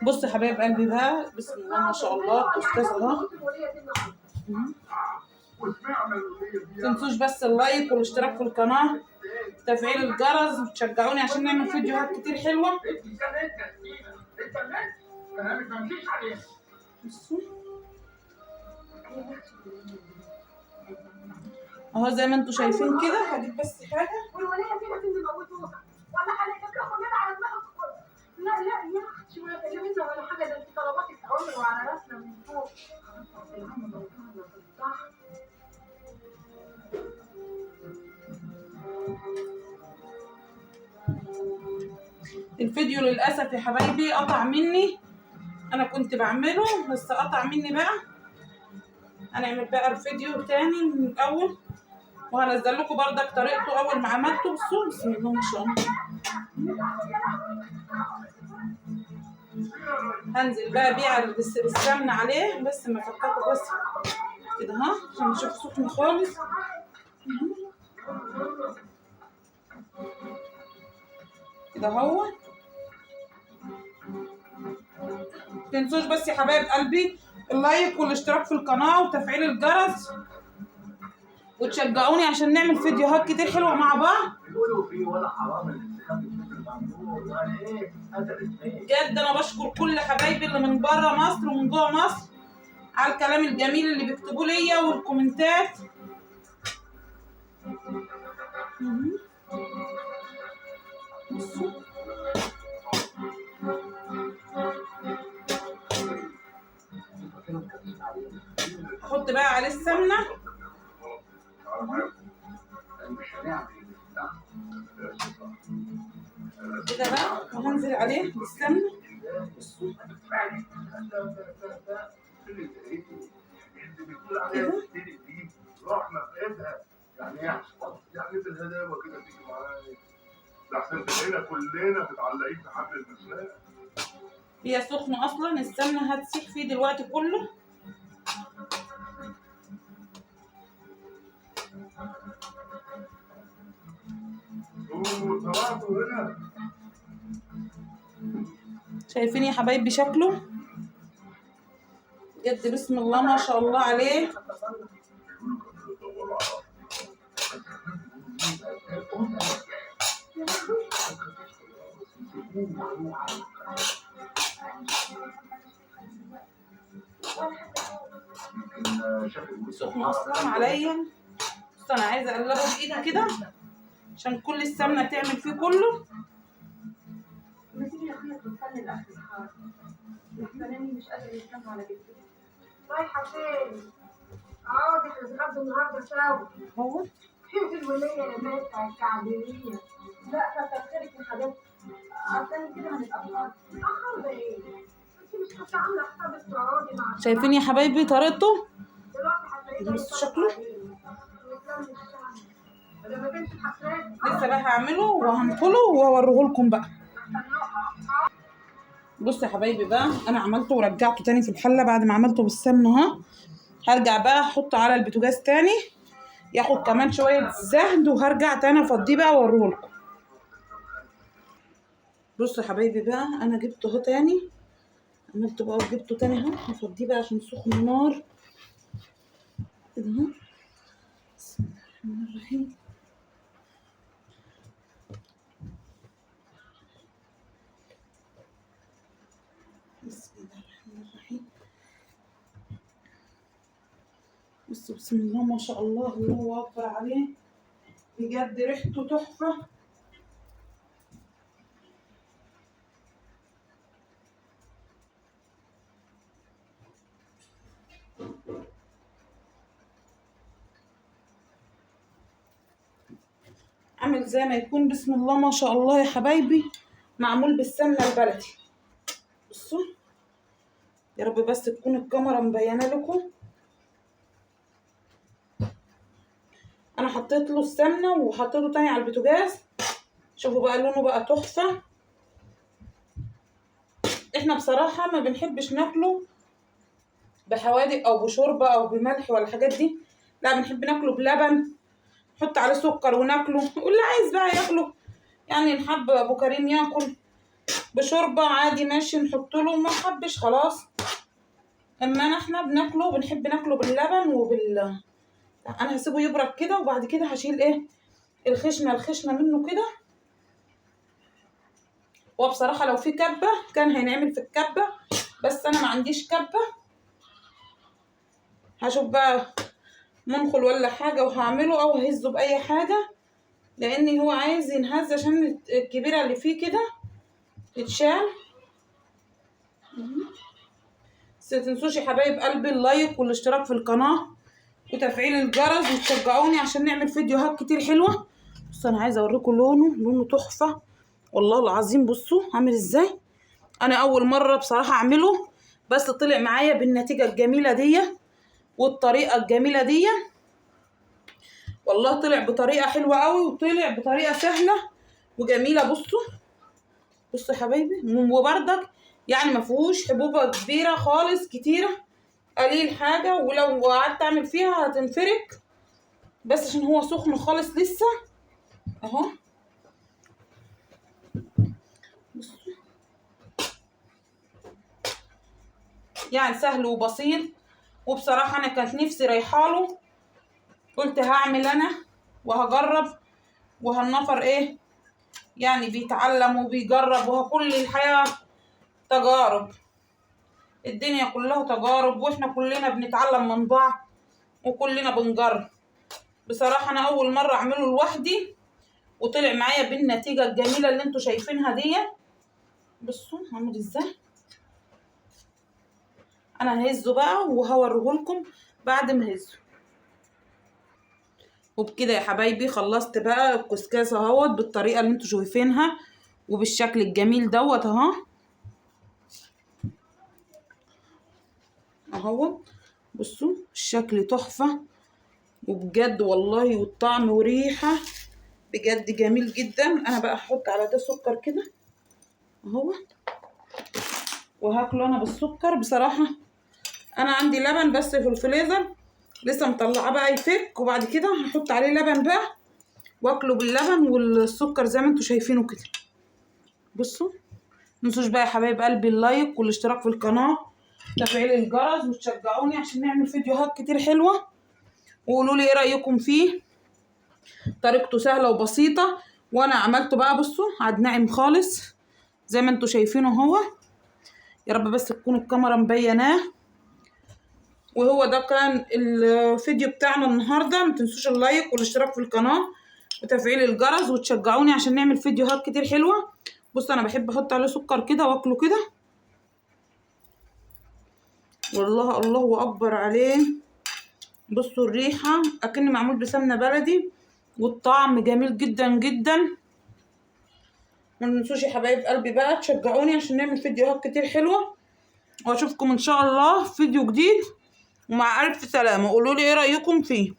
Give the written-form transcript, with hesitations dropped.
بصوا يا حبايب قلبي بقى، بسم الله ما شاء الله الأستاذ اهو. متنسوش بس اللايك والاشتراك في القناة، تفعيل الجرس، وتشجعوني عشان نعمل فيديوهات كتير حلوة. بصوا اهو زي ما انتوا شايفين كده. هجيب بس حاجة الفيديو للأسف يا حبايبي قطع مني، أنا كنت بعمله بس قطع مني بقى. هنعمل بقى الفيديو تاني من الأول، وهنزل لكم بردك طريقته أول ما عملته. بصوا بسم الله ما شاء الله. هنزل بقى بيه بالسمنة عليه، بس ما فككوا بس كده اهو عشان نشوف سخن خالص. كده اهو. متنسوش بس يا حبايب قلبي اللايك والاشتراك في القناة وتفعيل الجرس، وتشجعوني عشان نعمل فيديوهات كتير حلوة مع بعض. بجد انا بشكر كل حبايبي اللي من بره مصر ومن جوه مصر على الكلام الجميل اللي بيكتبوا ليا والكومنتات. احط بقى عليه السمنه كده بقى، وهنزل عليه بالسمنه. كده يعني في الهداوه كده تيجي معايا لحسن تلاقينا كلنا متعلقين في حبل المسلاك. هي سخنه اصلا، السمنه هتسيح فيه دلوقتي كله. شايفين يا حبايبي شكله بجد بسم الله ما شاء الله عليه. سخنه اصلا عليا. بس انا عايزه اقلبه بايدي كده عشان كل السمنه تعمل فيه كله. رايحة فين؟ اقعدي هنتغدوا النهارده سوا. هو فين الولية يا بنت الكعبية؟ لا كتر خيرك يا حبيبتي. عشان كده هنتأخر. نتأخر ده ايه؟ انت مش كنت عاملة حسابك تقعدي مع شايفين يا حبايبي طريقته؟ دلوقتي هتلاقيه بصوا شكله لسه لسه بقى هعمله وهنقله واوريه لكم بقى. بصوا يا حبايبي بقى انا عملته ورجعته تاني في الحله بعد ما عملته بالسمنه اهو. هرجع بقى احطه على البوتاجاز تاني ياخد كمان شويه زهد، وهرجع تاني افضيه بقى واوريه لكم. بصوا يا حبايبي بقى انا جبته اهو تاني، عملته بقى وجبته تاني اهو. هفضيه بقى عشان سخن النار كده اهو. بسم الله الرحمن الرحيم. بسم الله الرحمن الرحيم. بسم الله ما شاء الله، الله اكبر عليه بجد ريحته تحفه. عامل زي ما يكون بسم الله ما شاء الله يا حبايبي معمول بالسمنه البلدي. بصوا يا رب بس تكون الكاميرا مبينه لكم. انا حطيت له السمنه وحطيته تاني على البوتاجاز. شوفوا بقى لونه بقى تحفه. احنا بصراحه ما بنحبش ناكله بحوادق او بشوربه او بملح ولا الحاجات دي، لا بنحب ناكله بلبن، نحط عليه سكر وناكله، واللي عايز بقى ياكله يعني. نحب ابو كريم ياكل بشوربه عادي ماشي، نحط له، ما حبش خلاص. اما احنا بناكله، بنحب ناكله باللبن انا هسيبه يبرد كده، وبعد كده هشيل ايه الخشنه منه كده. وبصراحه لو في كبه كان هينعمل في الكبه، بس انا ما عنديش كبه. هشوف بقى منخل ولا حاجه وهعمله، او ههزه باي حاجه، لان هو عايز ينهز عشان الكبيره اللي فيه كده تتشال. بس متنسوش يا حبايب قلبي اللايك والاشتراك في القناه وتفعيل الجرس، وتشجعوني عشان نعمل فيديوهات كتير حلوه. بصوا انا عايزه اوريكم لونه تحفه والله العظيم. بصوا عامل ازاي. انا اول مره بصراحه اعمله، بس طلع معايا بالنتيجه الجميله دي والطريقه الجميله دي. والله طلع بطريقه حلوه قوي، وطلع بطريقه سهله وجميله. بصوا يا حبايبي، وبردك يعني ما فيهوش حبوبه كبيره خالص كتيره، قليل حاجه، ولو قعدت اعمل فيها هتنفرك، بس عشان هو سخن خالص لسه اهو. يعني سهل وبسيط، وبصراحه انا كانت نفسي رايحاله، قلت هعمل انا وهجرب، وهالنفر ايه يعني بيتعلم وبيجرب، وكل الحياه تجارب، الدنيا كلها تجارب، واحنا كلنا بنتعلم من بعض وكلنا بنجرب. بصراحه انا اول مره اعمله لوحدي، وطلع معايا بالنتيجه الجميله اللي انتوا شايفينها دي. بصوا عامل ازاي. انا ههزه بقى وهوريهولكم بعد ما هزه. وبكده يا حبايبي خلصت بقى الكسكاس اهوت بالطريقه اللي انتوا شايفينها وبالشكل الجميل دوت اهو. بصوا الشكل تحفه وبجد والله، والطعم وريحه بجد جميل جدا. انا بقى هحط على ده سكر كده اهو، وهاكله انا بالسكر. بصراحه انا عندي لبن بس في الفريزر لسه مطلعاه بقى يفك، وبعد كده هحط عليه لبن بقى واكله باللبن والسكر زي ما انتوا شايفينه كده. بصوا متنسوش بقى يا حبايب قلبي اللايك والاشتراك في القناه، تفعيل الجرس، وتشجعوني عشان نعمل فيديوهات كتير حلوه. وقولوا لي ايه رايكم فيه. طريقته سهله وبسيطه، وانا عملته بقى. بصوا عاد ناعم خالص زي ما انتوا شايفينه هو. يا رب بس تكون الكاميرا مبيناه. وهو ده كان الفيديو بتاعنا النهارده. متنسوش اللايك والاشتراك في القناه وتفعيل الجرس، وتشجعوني عشان نعمل فيديوهات كتير حلوه. بصوا انا بحب احط عليه سكر كده واكله كده، والله الله اكبر عليه. بصوا الريحه اكنه معمول بسمنه بلدي، والطعم جميل جدا جدا. ما تنسوش يا حبايب قلبي بقى تشجعوني عشان نعمل فيديوهات كتير حلوه، واشوفكم ان شاء الله في فيديو جديد. ومع الف سلامه. قولوا لي ايه رايكم فيه.